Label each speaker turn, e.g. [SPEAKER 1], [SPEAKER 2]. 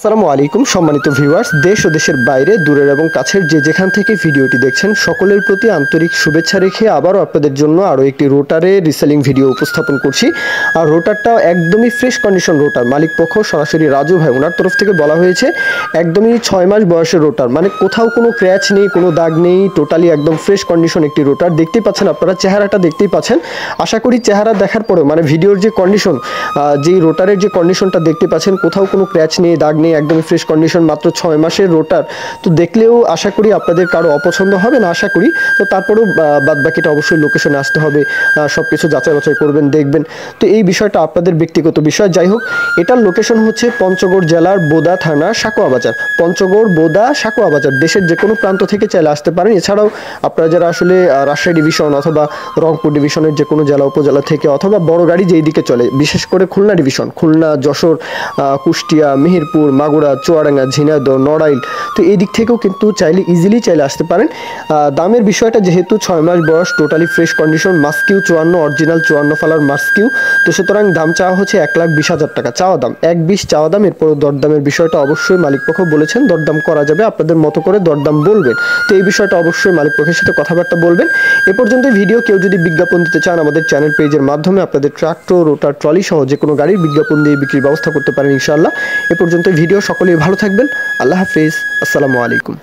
[SPEAKER 1] আসসালামু আলাইকুম সম্মানিত ভিউয়ার্স, দেশ ও দেশের বাইরে দূরের এবং কাছের যে যেখান থেকে ভিডিওটি দেখছেন সকলের প্রতি আন্তরিক শুভেচ্ছা রেখে আবারও আপনাদের জন্য আরও একটি রোটারে রিসেলিং ভিডিও উপস্থাপন করছি। আর রোটারটা একদমই ফ্রেশ কন্ডিশন রোটার, মালিক পক্ষ সরাসরি রাজু ভাই ওনার তরফ থেকে বলা হয়েছে একদমই 6 মাস বয়সের রোটার, মানে কোথাও কোনো ক্র্যাচ নেই, কোনো দাগ নেই, টোটালি একদম ফ্রেশ কন্ডিশন একটি রোটার। দেখতেই পাচ্ছেন আপনারা, চেহারাটা দেখতেই পাচ্ছেন। আশা করি চেহারা দেখার পরেও মানে ভিডিওর যে কন্ডিশন, যেই রোটারের যে কন্ডিশনটা দেখতে পাচ্ছেন, কোথাও কোনো ক্র্যাচ নেই, দাগ নেই, একদমই ফ্রেশ কন্ডিশন, মাত্র 6 মাসের রোটার। তো দেখলেও আশা করি আপনাদের কারো অপছন্দ হবে না আশা করি। তো তারপরেও বাদবাকিটা অবশ্যই লোকেশনে আসতে হবে, সব কিছু যাচাই বাছাই করবেন, দেখবেন। তো এই বিষয়টা আপনাদের ব্যক্তিগত বিষয়। যাই হোক, এটার লোকেশন হচ্ছে পঞ্চগড় জেলার বোদা থানা সাকোয়া বাজার। পঞ্চগড় বোদা সাকোয়া বাজার, দেশের যে কোনো প্রান্ত থেকে চাইলে আসতে পারেন। এছাড়াও আপনারা যারা আসলে রাজশাহী ডিভিশন অথবা রংপুর ডিভিশনের যে কোনো জেলা উপজেলা থেকে, অথবা বড় গাড়ি যেই দিকে চলে, বিশেষ করে খুলনা ডিভিশন, খুলনা, যশোর, কুষ্টিয়া, মেহেরপুর, মাগুরা, চুয়াডাঙ্গা, ঝিনাইদহ, নড়াইল, তো এই দিক থেকেও কিন্তু চাইলে ইজিলি চাইলে আসতে পারেন। দামের বিষয়টা যেহেতু 6 মাস বয়স, টোটালি ফ্রেশ কন্ডিশন, মাস্কিউ 54, অরিজিনাল 54 ফালার মাস্কিউ, তো সুতরাং দাম চাওয়া হচ্ছে 1,20,000 টাকা চাওয়া দাম, 1,20 চাওয়া দাম। এরপর দরদামের বিষয়টা অবশ্যই মালিকপক্ষ বলেছেন দরদাম করা যাবে, আপনাদের মতো করে দরদাম বলবেন। তো এই বিষয়টা অবশ্যই মালিকপক্ষের সাথে কথাবার্তা বলবেন। এ পর্যন্ত ভিডিও কেউ যদি বিজ্ঞাপন দিতে চান আমাদের চ্যানেল পেজের মাধ্যমে আপনাদের ট্রাক্টর, রোটার, ট্রলি সহ যে কোনো গাড়ির বিজ্ঞাপন দিয়ে বিক্রির ব্যবস্থা করতে পারেন ইনশাআল্লাহ। এ পর্যন্ত ভিডিও, সকলেই ভালো থাকবেন। আল্লাহ হাফেজ, আসসালামু আলাইকুম।